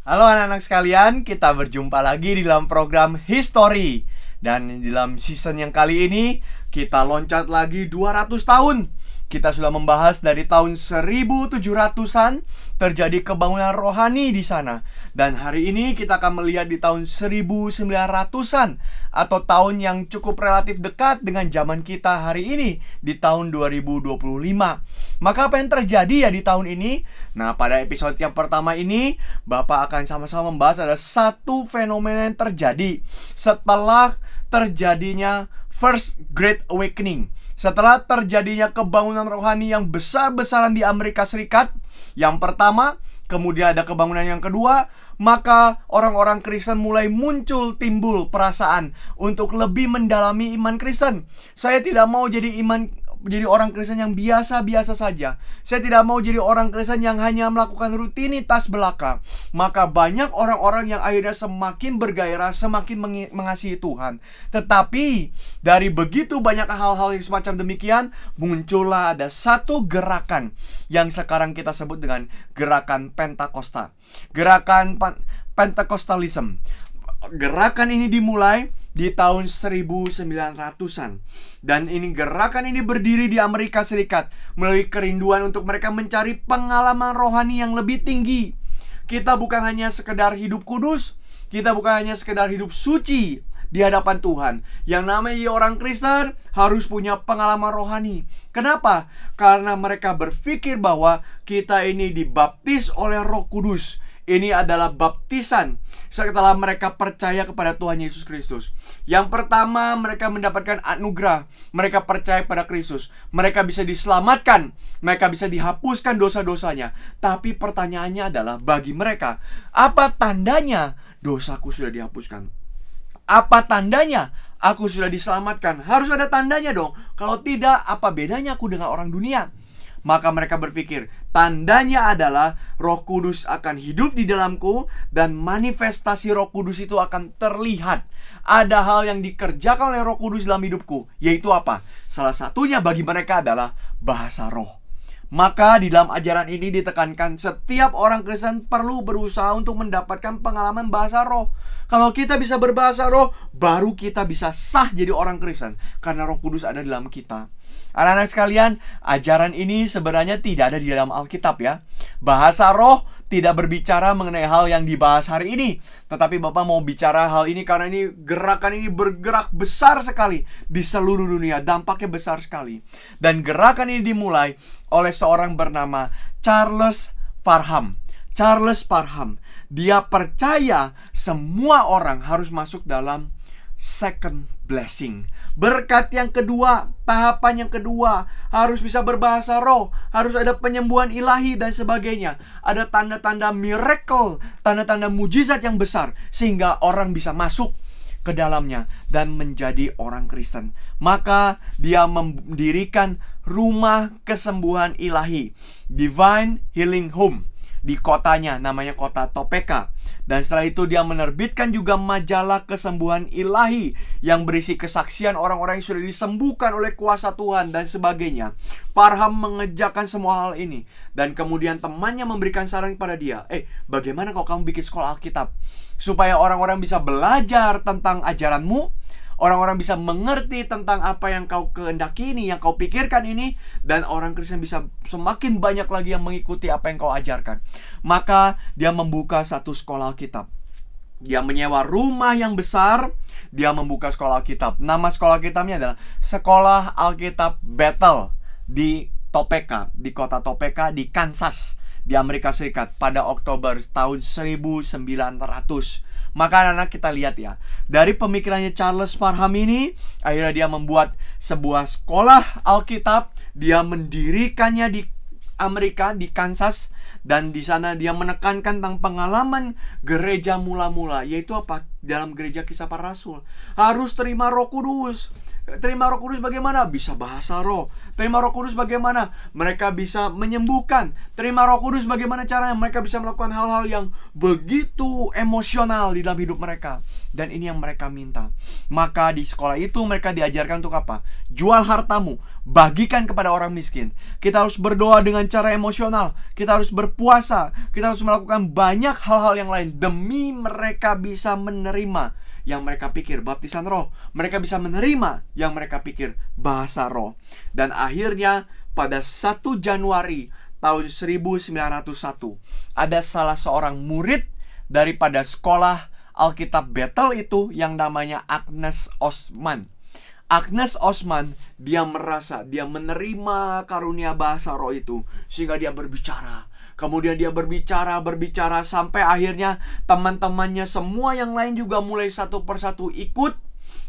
Halo anak-anak sekalian, kita berjumpa lagi di dalam program History. Dan di dalam season yang kali ini, kita loncat lagi 200 tahun. Kita sudah membahas dari tahun 1700-an terjadi kebangunan rohani di sana. Dan hari ini kita akan melihat di tahun 1900-an atau tahun yang cukup relatif dekat dengan zaman kita hari ini di tahun 2025. Maka apa yang terjadi ya di tahun ini? Nah, pada episode yang pertama ini Bapak akan sama-sama membahas ada satu fenomena yang terjadi setelah terjadinya First Great Awakening. Setelah terjadinya kebangunan rohani yang besar-besaran di Amerika Serikat, yang pertama, kemudian ada kebangunan yang kedua, maka orang-orang Kristen mulai timbul perasaan untuk lebih mendalami iman Kristen. Saya tidak mau jadi orang Kristen yang biasa-biasa saja. Saya tidak mau jadi orang Kristen yang hanya melakukan rutinitas belaka. Maka banyak orang-orang yang akhirnya semakin bergairah, semakin mengasihi Tuhan. Tetapi dari begitu banyak hal-hal yang semacam demikian, muncullah ada satu gerakan yang sekarang kita sebut dengan gerakan Pentakosta. Gerakan Pentakostalism. Gerakan ini dimulai di tahun 1900-an. Dan gerakan ini berdiri di Amerika Serikat melalui kerinduan untuk mereka mencari pengalaman rohani yang lebih tinggi. Kita bukan hanya sekedar hidup kudus, kita bukan hanya sekedar hidup suci di hadapan Tuhan. Yang namanya orang Kristen harus punya pengalaman rohani. Kenapa? Karena mereka berpikir bahwa kita ini dibaptis oleh Roh Kudus. Ini adalah baptisan setelah mereka percaya kepada Tuhan Yesus Kristus. Yang pertama, mereka mendapatkan anugerah. Mereka percaya pada Kristus. Mereka bisa diselamatkan. Mereka bisa dihapuskan dosa-dosanya. Tapi pertanyaannya adalah bagi mereka, apa tandanya dosaku sudah dihapuskan? Apa tandanya aku sudah diselamatkan? Harus ada tandanya dong. Kalau tidak, apa bedanya aku dengan orang dunia? Maka mereka berpikir, tandanya adalah Roh Kudus akan hidup di dalamku dan manifestasi Roh Kudus itu akan terlihat. Ada hal yang dikerjakan oleh Roh Kudus dalam hidupku, yaitu apa? Salah satunya bagi mereka adalah bahasa roh. Maka di dalam ajaran ini ditekankan setiap orang Kristen perlu berusaha untuk mendapatkan pengalaman bahasa roh. Kalau kita bisa berbahasa roh, baru kita bisa sah jadi orang Kristen, karena Roh Kudus ada dalam kita. Anak-anak sekalian, ajaran ini sebenarnya tidak ada di dalam Alkitab ya. Bahasa roh tidak berbicara mengenai hal yang dibahas hari ini. Tetapi Bapak mau bicara hal ini karena gerakan ini bergerak besar sekali di seluruh dunia. Dampaknya besar sekali. Dan gerakan ini dimulai oleh seorang bernama Charles Parham. Charles Parham. Dia percaya semua orang harus masuk dalam second blessing. Berkat yang kedua, tahapan yang kedua, harus bisa berbahasa roh, harus ada penyembuhan ilahi dan sebagainya. Ada tanda-tanda miracle, tanda-tanda mujizat yang besar, sehingga orang bisa masuk ke dalamnya dan menjadi orang Kristen. Maka dia mendirikan rumah kesembuhan ilahi, Divine Healing Home, di kotanya, namanya kota Topeka. Dan setelah itu dia menerbitkan juga majalah kesembuhan ilahi yang berisi kesaksian orang-orang yang sudah disembuhkan oleh kuasa Tuhan dan sebagainya. Parham mengerjakan semua hal ini. Dan kemudian temannya memberikan saran kepada dia, bagaimana kalau kamu bikin sekolah Alkitab, supaya orang-orang bisa belajar tentang ajaranmu, orang-orang bisa mengerti tentang apa yang kau kehendaki ini, yang kau pikirkan ini, dan orang Kristen bisa semakin banyak lagi yang mengikuti apa yang kau ajarkan. Maka dia membuka satu sekolah Alkitab. Dia menyewa rumah yang besar, dia membuka sekolah Alkitab. Nama sekolah Alkitabnya adalah Sekolah Alkitab Bethel di Topeka, di kota Topeka di Kansas, di Amerika Serikat pada Oktober tahun 1900. Maka anak-anak kita lihat ya, dari pemikirannya Charles Parham ini, akhirnya dia membuat sebuah sekolah Alkitab. Dia mendirikannya di Amerika, di Kansas. Dan di sana dia menekankan tentang pengalaman gereja mula-mula, yaitu apa? Dalam gereja Kisah Para Rasul harus terima Roh Kudus. Terima Roh Kudus bagaimana? Bisa bahasa roh. Terima Roh Kudus bagaimana? Mereka bisa menyembuhkan. Terima Roh Kudus bagaimana caranya? Mereka bisa melakukan hal-hal yang begitu emosional di dalam hidup mereka. Dan ini yang mereka minta. Maka di sekolah itu mereka diajarkan untuk apa? Jual hartamu, bagikan kepada orang miskin. Kita harus berdoa dengan cara emosional. Kita harus berpuasa. Kita harus melakukan banyak hal-hal yang lain demi mereka bisa menerima yang mereka pikir baptisan roh. Mereka bisa menerima yang mereka pikir bahasa roh. Dan akhirnya pada 1 Januari tahun 1901 ada salah seorang murid daripada sekolah Alkitab Bethel itu yang namanya Agnes Osman. Agnes Osman, dia merasa dia menerima karunia bahasa roh itu sehingga dia berbicara. Kemudian dia berbicara sampai akhirnya teman-temannya semua yang lain juga mulai satu persatu ikut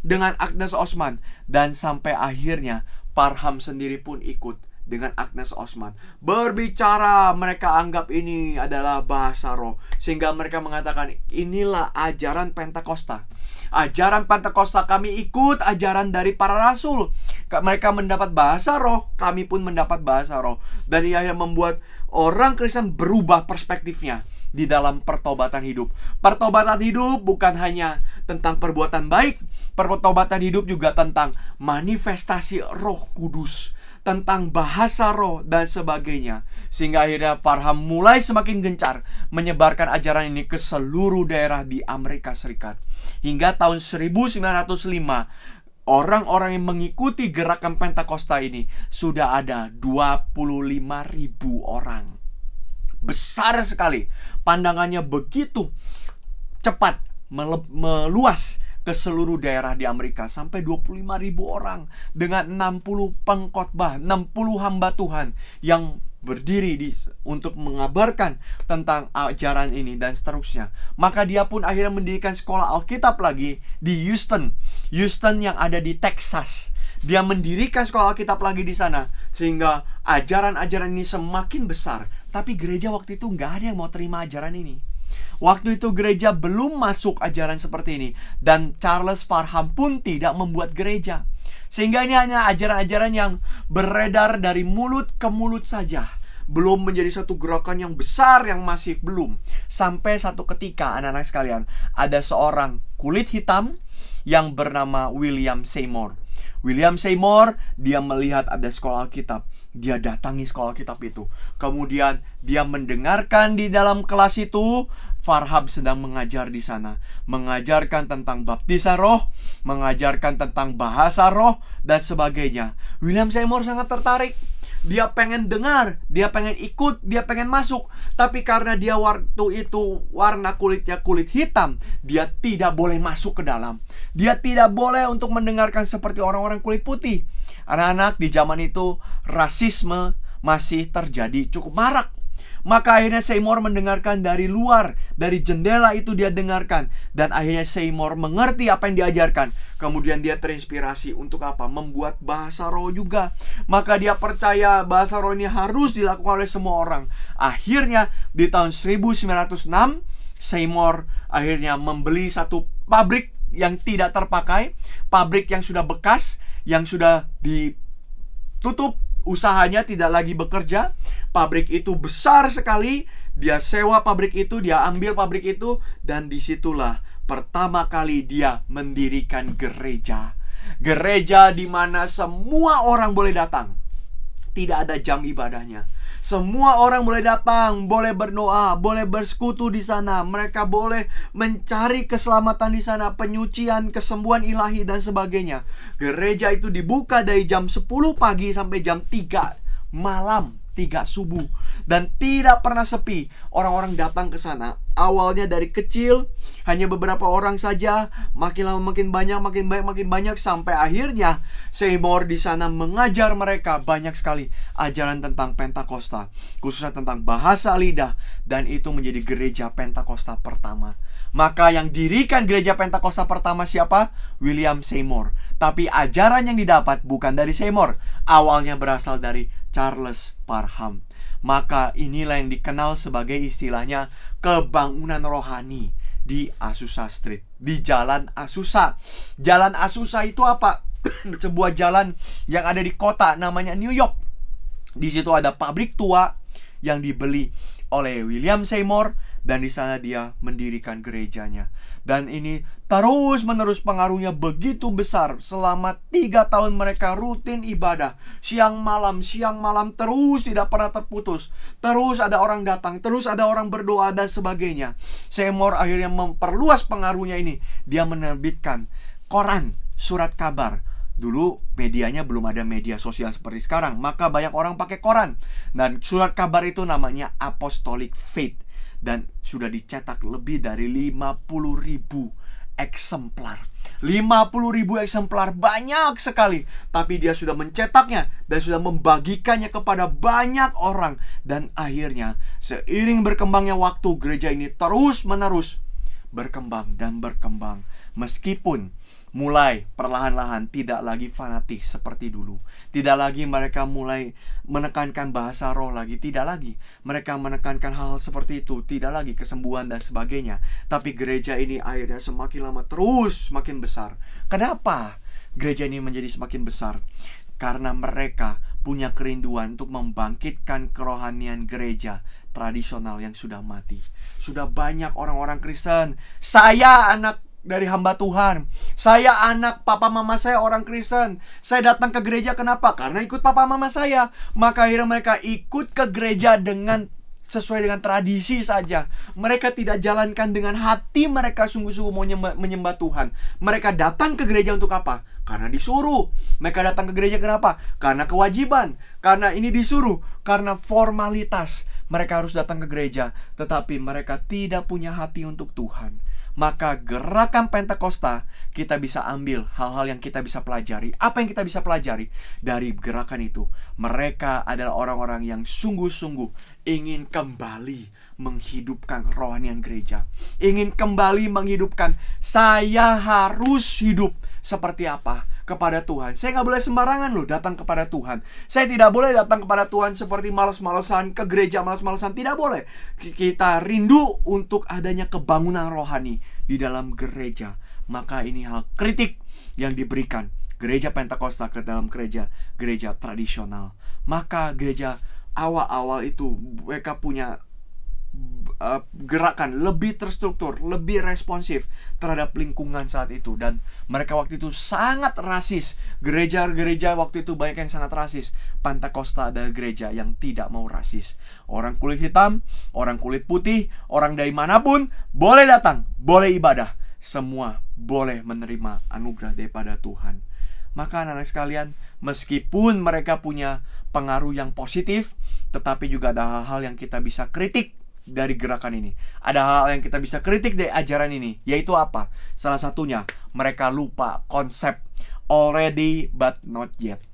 dengan Agnes Osman. Dan sampai akhirnya Parham sendiri pun ikut dengan Agnes Osman. Berbicara, mereka anggap ini adalah bahasa roh. Sehingga mereka mengatakan, inilah ajaran Pentakosta. Ajaran Pentakosta, kami ikut ajaran dari para rasul. Mereka mendapat bahasa roh, kami pun mendapat bahasa roh. Dan ini akhirnya membuat orang Kristen berubah perspektifnya di dalam pertobatan hidup. Pertobatan hidup bukan hanya tentang perbuatan baik. Pertobatan hidup juga tentang manifestasi Roh Kudus, tentang bahasa roh dan sebagainya. Sehingga akhirnya Parham mulai semakin gencar menyebarkan ajaran ini ke seluruh daerah di Amerika Serikat. Hingga tahun 1905 orang-orang yang mengikuti gerakan Pentakosta ini sudah ada 25.000 orang. Besar sekali. Pandangannya begitu cepat meluas ke seluruh daerah di Amerika. Sampai 25.000 orang dengan 60 pengkhotbah, 60 hamba Tuhan yang berdiri untuk mengabarkan tentang ajaran ini dan seterusnya. Maka dia pun akhirnya mendirikan sekolah Alkitab lagi di Houston yang ada di Texas. Dia mendirikan sekolah Alkitab lagi di sana sehingga ajaran-ajaran ini semakin besar. Tapi gereja waktu itu nggak ada yang mau terima ajaran ini. Waktu itu gereja belum masuk ajaran seperti ini. Dan Charles Parham pun tidak membuat gereja. Sehingga ini hanya ajaran-ajaran yang beredar dari mulut ke mulut saja. Belum menjadi satu gerakan yang besar, yang masif, belum. Sampai satu ketika, anak-anak sekalian, ada seorang kulit hitam yang bernama William Seymour. William Seymour, dia melihat ada sekolah Alkitab. Dia datangi sekolah Alkitab itu. Kemudian dia mendengarkan di dalam kelas itu Parham sedang mengajar di sana, mengajarkan tentang baptisan roh, mengajarkan tentang bahasa roh dan sebagainya. William Seymour sangat tertarik. Dia pengen dengar, dia pengen ikut, dia pengen masuk. Tapi karena dia waktu itu warna kulitnya kulit hitam, dia tidak boleh masuk ke dalam. Dia tidak boleh untuk mendengarkan seperti orang-orang kulit putih. Anak-anak, di zaman itu rasisme masih terjadi cukup marak. Maka akhirnya Seymour mendengarkan dari luar, dari jendela itu dia dengarkan. Dan akhirnya Seymour mengerti apa yang diajarkan. Kemudian dia terinspirasi untuk apa? Membuat bahasa roh juga. Maka dia percaya bahasa roh ini harus dilakukan oleh semua orang. Akhirnya di tahun 1906 Seymour akhirnya membeli satu pabrik yang tidak terpakai, pabrik yang sudah bekas, yang sudah ditutup, usahanya tidak lagi bekerja. Pabrik itu besar sekali. Dia sewa pabrik itu, dia ambil pabrik itu, dan disitulah pertama kali dia mendirikan gereja. Gereja di mana semua orang boleh datang. Tidak ada jam ibadahnya. Semua orang boleh datang, boleh berdoa, boleh bersekutu di sana. Mereka boleh mencari keselamatan di sana, penyucian, kesembuhan ilahi dan sebagainya. Gereja itu dibuka dari jam 10 pagi sampai jam 3 malam, 3 subuh. Dan tidak pernah sepi. Orang-orang datang ke sana. Awalnya dari kecil, hanya beberapa orang saja. Makin lama makin banyak, makin banyak. Sampai akhirnya Seymour di sana mengajar mereka banyak sekali ajaran tentang Pentakosta, khususnya tentang bahasa lidah. Dan itu menjadi gereja Pentakosta pertama. Maka yang dirikan gereja Pentakosta pertama siapa? William Seymour. Tapi ajaran yang didapat bukan dari Seymour. Awalnya berasal dari Charles Parham. Maka inilah yang dikenal sebagai istilahnya kebangunan rohani di Azusa Street, di Jalan Azusa. Jalan Azusa itu apa? Sebuah jalan yang ada di kota namanya New York. Di situ ada pabrik tua yang dibeli oleh William Seymour Dan di sana dia mendirikan gerejanya. Dan ini terus menerus pengaruhnya begitu besar. Selama 3 tahun mereka rutin ibadah, siang malam terus, tidak pernah terputus. Terus ada orang datang, terus ada orang berdoa dan sebagainya. Seymour akhirnya memperluas pengaruhnya ini. Dia menerbitkan koran, surat kabar. Dulu medianya belum ada media sosial seperti sekarang, maka banyak orang pakai koran. Dan surat kabar itu namanya Apostolic Faith. Dan sudah dicetak lebih dari 50.000 eksemplar. 50.000 eksemplar, banyak sekali. Tapi dia sudah mencetaknya dan sudah membagikannya kepada banyak orang. Dan akhirnya seiring berkembangnya waktu, gereja ini terus menerus berkembang dan berkembang. Meskipun mulai perlahan-lahan tidak lagi fanatik seperti dulu. Tidak lagi mereka mulai menekankan bahasa roh lagi. Tidak lagi mereka menekankan hal-hal seperti itu. Tidak lagi kesembuhan dan sebagainya. Tapi gereja ini akhirnya semakin lama terus semakin besar. Kenapa gereja ini menjadi semakin besar? Karena mereka punya kerinduan untuk membangkitkan kerohanian gereja tradisional yang sudah mati. Sudah banyak orang-orang Kristen. Saya anak dari hamba Tuhan, saya anak papa mama saya orang Kristen. Saya datang ke gereja kenapa? Karena ikut papa mama saya. Maka akhirnya mereka ikut ke gereja sesuai dengan tradisi saja. Mereka tidak jalankan dengan hati mereka sungguh-sungguh mau menyembah Tuhan. Mereka datang ke gereja untuk apa? Karena disuruh. Mereka datang ke gereja kenapa? Karena kewajiban. Karena ini disuruh. Karena formalitas. Mereka harus datang ke gereja, tetapi mereka tidak punya hati untuk Tuhan. Maka gerakan Pentakosta, kita bisa ambil hal-hal yang kita bisa pelajari. Apa yang kita bisa pelajari dari gerakan itu? Mereka adalah orang-orang yang sungguh-sungguh ingin kembali menghidupkan kerohanian gereja. Ingin kembali menghidupkan, saya harus hidup seperti apa kepada Tuhan. Saya nggak boleh sembarangan loh datang kepada Tuhan. Saya tidak boleh datang kepada Tuhan seperti malas-malasan, ke gereja malas-malasan. Tidak boleh. Kita rindu untuk adanya kebangunan rohani di dalam gereja. Maka ini hal kritik yang diberikan gereja Pentakosta ke dalam gereja tradisional. Maka gereja awal-awal itu mereka punya gerakan lebih terstruktur, lebih responsif terhadap lingkungan saat itu. Dan mereka waktu itu sangat rasis. Gereja-gereja waktu itu banyak yang sangat rasis. Pentakosta adalah gereja yang tidak mau rasis. Orang kulit hitam, orang kulit putih, orang dari manapun boleh datang, boleh ibadah. Semua boleh menerima anugerah daripada Tuhan. Maka anak-anak sekalian, meskipun mereka punya pengaruh yang positif, tetapi juga ada hal-hal yang kita bisa kritik dari gerakan ini. Ada hal yang kita bisa kritik dari ajaran ini. Yaitu apa? Salah satunya, mereka lupa konsep already but not yet.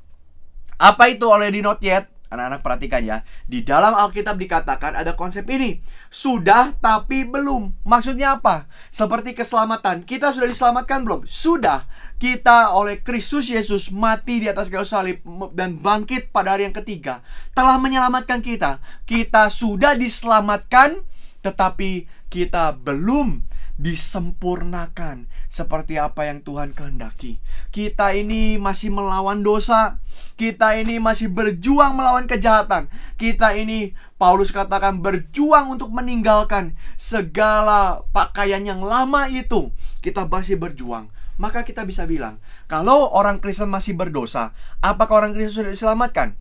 Apa itu already not yet? Anak-anak perhatikan ya. Di dalam Alkitab dikatakan ada konsep ini. Sudah tapi belum. Maksudnya apa? Seperti keselamatan. Kita sudah diselamatkan belum? Sudah. Kita oleh Kristus Yesus mati di atas kayu salib dan bangkit pada hari yang ketiga. Telah menyelamatkan kita. Kita sudah diselamatkan, tetapi kita belum disempurnakan seperti apa yang Tuhan kehendaki. Kita ini masih melawan dosa. Kita ini masih berjuang melawan kejahatan. Kita ini, Paulus katakan, berjuang untuk meninggalkan segala pakaian yang lama itu. Kita masih berjuang. Maka kita bisa bilang, kalau orang Kristen masih berdosa, apakah orang Kristen sudah diselamatkan?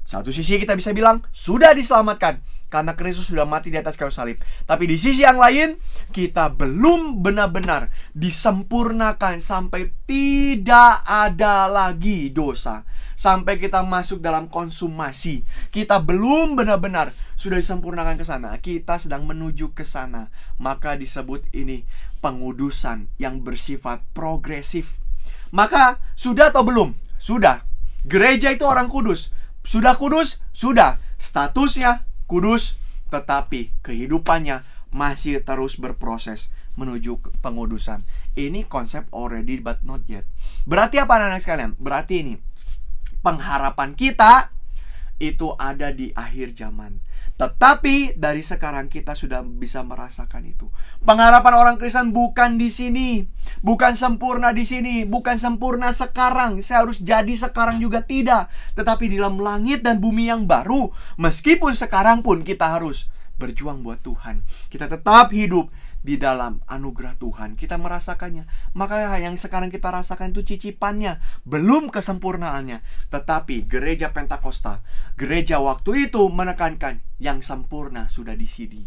Satu sisi kita bisa bilang, sudah diselamatkan karena Kristus sudah mati di atas kayu salib. Tapi di sisi yang lain, kita belum benar-benar disempurnakan sampai tidak ada lagi dosa. Sampai kita masuk dalam konsumasi. Kita belum benar-benar sudah disempurnakan ke sana. Kita sedang menuju ke sana. Maka disebut ini pengudusan yang bersifat progresif. Maka sudah atau belum? Sudah. Gereja itu orang kudus. Sudah kudus? Sudah. Statusnya kudus, tetapi kehidupannya masih terus berproses menuju pengudusan. Ini konsep already but not yet. Berarti apa anak-anak sekalian? Berarti ini pengharapan kita itu ada di akhir zaman. Tetapi dari sekarang kita sudah bisa merasakan itu. Pengharapan orang Kristen bukan di sini, bukan sempurna di sini, bukan sempurna sekarang. Saya harus jadi sekarang juga, tidak. Tetapi di dalam langit dan bumi yang baru, meskipun sekarang pun kita harus berjuang buat Tuhan. Kita tetap hidup di dalam anugerah Tuhan. Kita merasakannya. Maka yang sekarang kita rasakan itu cicipannya, belum kesempurnaannya. Tetapi gereja Pentakosta, gereja waktu itu menekankan yang sempurna sudah di sini.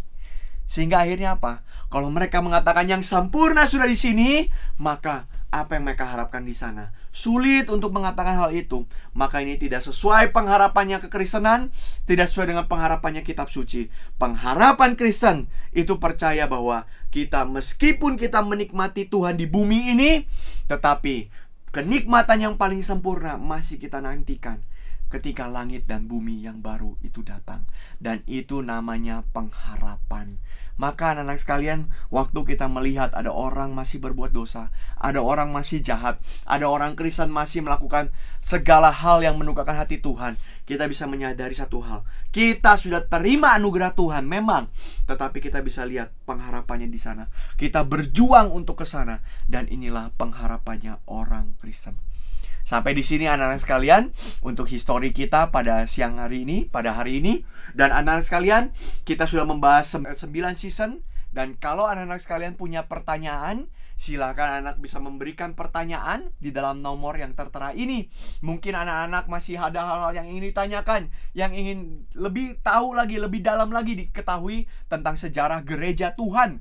Sehingga akhirnya apa? Kalau mereka mengatakan yang sempurna sudah di sini, maka apa yang mereka harapkan di sana? Sulit untuk mengatakan hal itu. Maka ini tidak sesuai pengharapannya kekristenan, tidak sesuai dengan pengharapannya kitab suci. Pengharapan Kristen itu percaya bahwa kita, meskipun kita menikmati Tuhan di bumi ini, tetapi kenikmatan yang paling sempurna masih kita nantikan ketika langit dan bumi yang baru itu datang. Dan itu namanya pengharapan. Maka anak-anak sekalian, waktu kita melihat ada orang masih berbuat dosa, ada orang masih jahat, ada orang Kristen masih melakukan segala hal yang menukarkan hati Tuhan, kita bisa menyadari satu hal. Kita sudah terima anugerah Tuhan memang, tetapi kita bisa lihat pengharapannya di sana. Kita berjuang untuk ke sana, dan inilah pengharapannya orang Kristen. Sampai di sini anak-anak sekalian untuk histori kita pada siang hari ini, pada hari ini. Dan anak-anak sekalian, kita sudah membahas 9 season. Dan kalau anak-anak sekalian punya pertanyaan, silakan anak bisa memberikan pertanyaan di dalam nomor yang tertera ini. Mungkin anak-anak masih ada hal-hal yang ingin ditanyakan, yang ingin lebih tahu lagi, lebih dalam lagi diketahui tentang sejarah gereja Tuhan.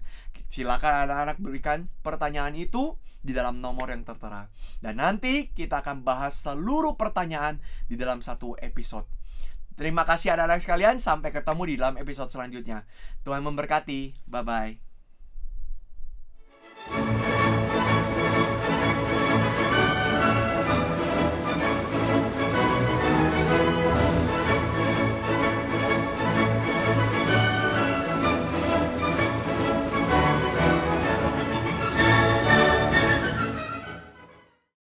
Silakan anak-anak berikan pertanyaan itu di dalam nomor yang tertera. Dan nanti kita akan bahas seluruh pertanyaan di dalam satu episode. Terima kasih anak-anak sekalian. Sampai ketemu di dalam episode selanjutnya. Tuhan memberkati. Bye-bye.